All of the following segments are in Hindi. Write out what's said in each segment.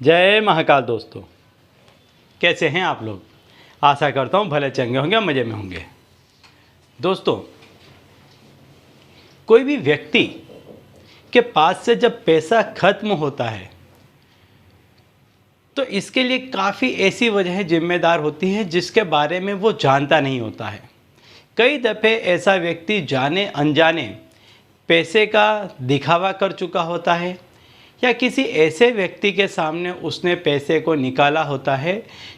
जय महाकाल दोस्तों, कैसे हैं आप लोग। आशा करता हूँ भले चंगे होंगे, मज़े में होंगे। दोस्तों, कोई भी व्यक्ति के पास से जब पैसा खत्म होता है तो इसके लिए काफ़ी ऐसी वजहें जिम्मेदार होती हैं जिसके बारे में वो जानता नहीं होता है। कई दफ़े ऐसा व्यक्ति जाने अनजाने पैसे का दिखावा कर चुका होता है या किसी ऐसे व्यक्ति के सामने उसने पैसे को निकाला होता है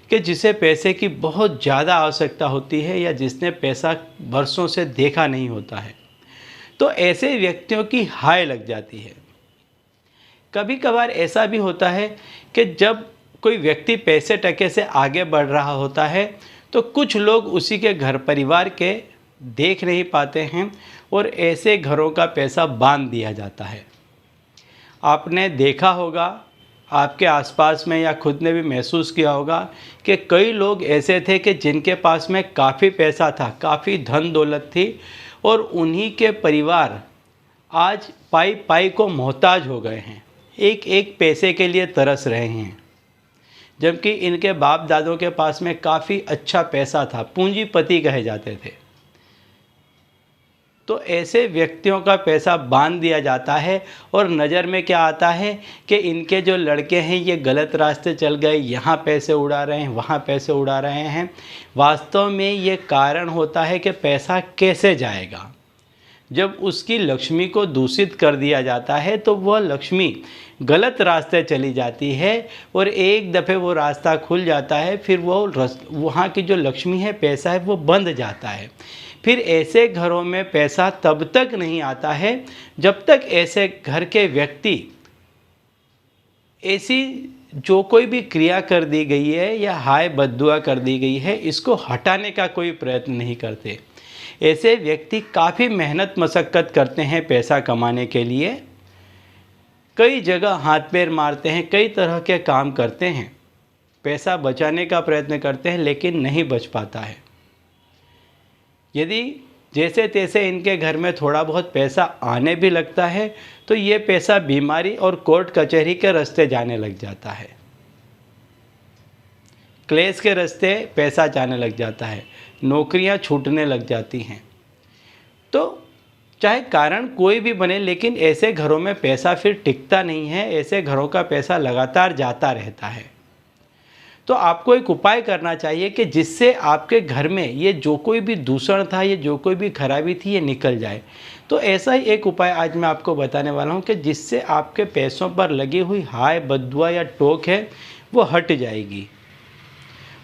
कि जिसे पैसे की बहुत ज़्यादा आवश्यकता होती है या जिसने पैसा वर्षों से देखा नहीं होता है, तो ऐसे व्यक्तियों की हाय लग जाती है। कभी कभार ऐसा भी होता है कि जब कोई व्यक्ति पैसे टके से आगे बढ़ रहा होता है तो कुछ लोग उसी के घर परिवार के देख नहीं पाते हैं और ऐसे घरों का पैसा बांध दिया जाता है। आपने देखा होगा, आपके आसपास में या खुद ने भी महसूस किया होगा कि कई लोग ऐसे थे कि जिनके पास में काफ़ी पैसा था, काफ़ी धन दौलत थी और उन्हीं के परिवार आज पाई पाई को मोहताज हो गए हैं, एक एक पैसे के लिए तरस रहे हैं। जबकि इनके बाप दादों के पास में काफ़ी अच्छा पैसा था, पूंजीपति कहे जाते थे। तो ऐसे व्यक्तियों का पैसा बांध दिया जाता है और नज़र में क्या आता है कि इनके जो लड़के हैं ये गलत रास्ते चल गए, यहाँ पैसे उड़ा रहे हैं, वहाँ पैसे उड़ा रहे हैं। वास्तव में ये कारण होता है कि पैसा कैसे जाएगा। जब उसकी लक्ष्मी को दूषित कर दिया जाता है तो वह लक्ष्मी गलत रास्ते चली जाती है और एक दफ़े वो रास्ता खुल जाता है, फिर वो वहाँ की जो लक्ष्मी है, पैसा है, वो बंद जाता है। फिर ऐसे घरों में पैसा तब तक नहीं आता है जब तक ऐसे घर के व्यक्ति ऐसी जो कोई भी क्रिया कर दी गई है या हाय बद्दुआ कर दी गई है, इसको हटाने का कोई प्रयत्न नहीं करते। ऐसे व्यक्ति काफ़ी मेहनत मशक्क़त करते हैं पैसा कमाने के लिए, कई जगह हाथ पैर मारते हैं, कई तरह के काम करते हैं, पैसा बचाने का प्रयत्न करते हैं, लेकिन नहीं बच पाता है। यदि जैसे तैसे इनके घर में थोड़ा बहुत पैसा आने भी लगता है तो ये पैसा बीमारी और कोर्ट कचहरी के रास्ते जाने लग जाता है, क्लेश के रास्ते पैसा जाने लग जाता है, नौकरियां छूटने लग जाती हैं। तो चाहे कारण कोई भी बने, लेकिन ऐसे घरों में पैसा फिर टिकता नहीं है, ऐसे घरों का पैसा लगातार जाता रहता है। तो आपको एक उपाय करना चाहिए कि जिससे आपके घर में ये जो कोई भी दूषण था, ये जो कोई भी खराबी थी, ये निकल जाए। तो ऐसा ही एक उपाय आज मैं आपको बताने वाला हूँ कि जिससे आपके पैसों पर लगी हुई हाय बद्दुआ या टोक है वो हट जाएगी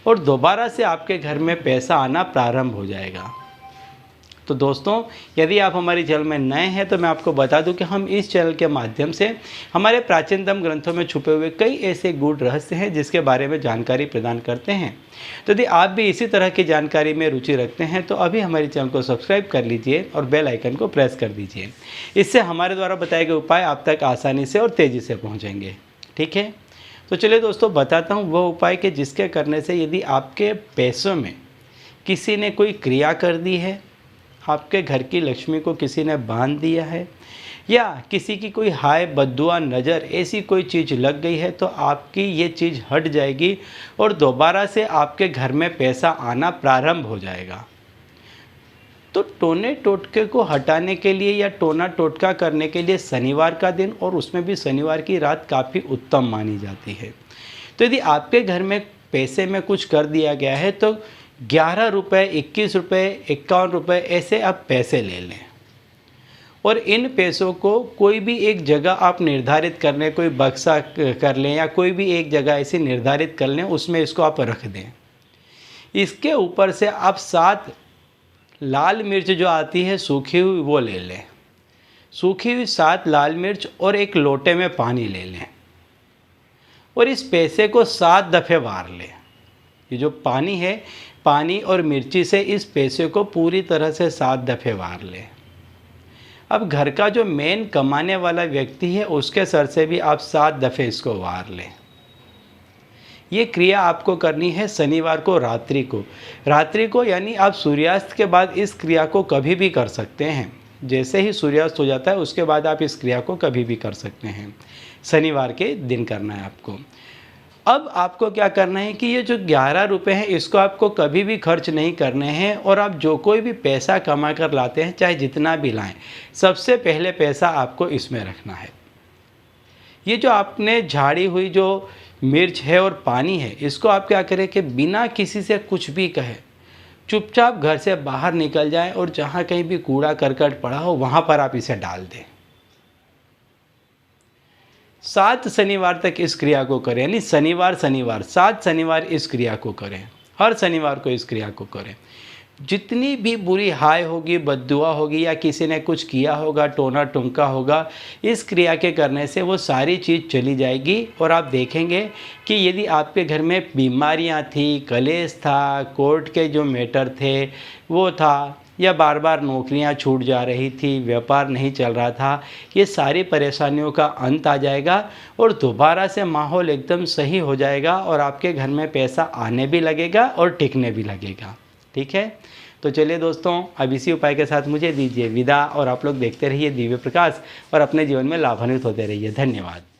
और दोबारा से आपके घर में पैसा आना प्रारंभ हो जाएगा। तो दोस्तों, यदि आप हमारे चैनल में नए हैं तो मैं आपको बता दूं कि हम इस चैनल के माध्यम से हमारे प्राचीनतम ग्रंथों में छुपे हुए कई ऐसे गूढ़ रहस्य हैं जिसके बारे में जानकारी प्रदान करते हैं। तो यदि आप भी इसी तरह की जानकारी में रुचि रखते हैं तो अभी हमारे चैनल को सब्सक्राइब कर लीजिए और बेल आइकन को प्रेस कर दीजिए। इससे हमारे द्वारा बताए गए उपाय आप तक आसानी से और तेज़ी से पहुँचेंगे। ठीक है, तो चलिए दोस्तों, बताता हूँ वह उपाय कि जिसके करने से यदि आपके पैसों में किसी ने कोई क्रिया कर दी है, आपके घर की लक्ष्मी को किसी ने बांध दिया है या किसी की कोई हाय बद्दुआ नज़र ऐसी कोई चीज़ लग गई है, तो आपकी ये चीज़ हट जाएगी और दोबारा से आपके घर में पैसा आना प्रारंभ हो जाएगा। तो टोने टोटके को हटाने के लिए या टोना टोटका करने के लिए शनिवार का दिन और उसमें भी शनिवार की रात काफ़ी उत्तम मानी जाती है। तो यदि आपके घर में पैसे में कुछ कर दिया गया है तो 11 रुपये, 21 रुपये, 51 रुपये ऐसे आप पैसे ले लें और इन पैसों को कोई भी एक जगह आप निर्धारित कर लें, कोई बक्सा कर लें या कोई भी एक जगह ऐसी निर्धारित कर लें, उसमें इसको आप रख दें। इसके ऊपर से आप 7 लाल मिर्च जो आती है सूखी हुई वो ले लें, सूखी हुई 7 लाल मिर्च और एक लोटे में पानी ले लें और इस पैसे को 7 दफ़े वार लें। ये जो पानी है, पानी और मिर्ची से इस पैसे को पूरी तरह से 7 दफ़े वार लें। अब घर का जो मेन कमाने वाला व्यक्ति है उसके सर से भी आप 7 दफ़े इसको वार लें। ये क्रिया आपको करनी है शनिवार को रात्रि को यानी आप सूर्यास्त के बाद इस क्रिया को कभी भी कर सकते हैं। जैसे ही सूर्यास्त हो जाता है उसके बाद आप इस क्रिया को कभी भी कर सकते हैं। शनिवार के दिन करना है आपको। अब आपको क्या करना है कि ये जो 11 रुपये हैं इसको आपको कभी भी खर्च नहीं करने हैं, और आप जो कोई भी पैसा कमा कर लाते हैं, चाहे जितना भी लाएं, सबसे पहले पैसा आपको इसमें रखना है। ये जो आपने झाड़ी हुई जो मिर्च है और पानी है, इसको आप क्या करें कि बिना किसी से कुछ भी कहे चुपचाप घर से बाहर निकल जाएं, और जहाँ कहीं भी कूड़ा करकट पड़ा हो वहाँ पर आप इसे डाल दें। 7 शनिवार तक इस क्रिया को करें, यानी शनिवार 7 शनिवार इस क्रिया को करें। हर शनिवार को इस क्रिया को करें। जितनी भी बुरी हाय होगी, बद्दुआ होगी, या किसी ने कुछ किया होगा, टोना टुमका होगा, इस क्रिया के करने से वो सारी चीज़ चली जाएगी। और आप देखेंगे कि यदि आपके घर में बीमारियां थी, कलेश था, कोर्ट के जो मैटर थे वो था, या बार बार नौकरियां छूट जा रही थी, व्यापार नहीं चल रहा था, ये सारी परेशानियों का अंत आ जाएगा और दोबारा से माहौल एकदम सही हो जाएगा, और आपके घर में पैसा आने भी लगेगा और टिकने भी लगेगा। ठीक है, तो चलिए दोस्तों, अब इसी उपाय के साथ मुझे दीजिए विदा, और आप लोग देखते रहिए दिव्य प्रकाश और अपने जीवन में लाभान्वित होते रहिए। धन्यवाद।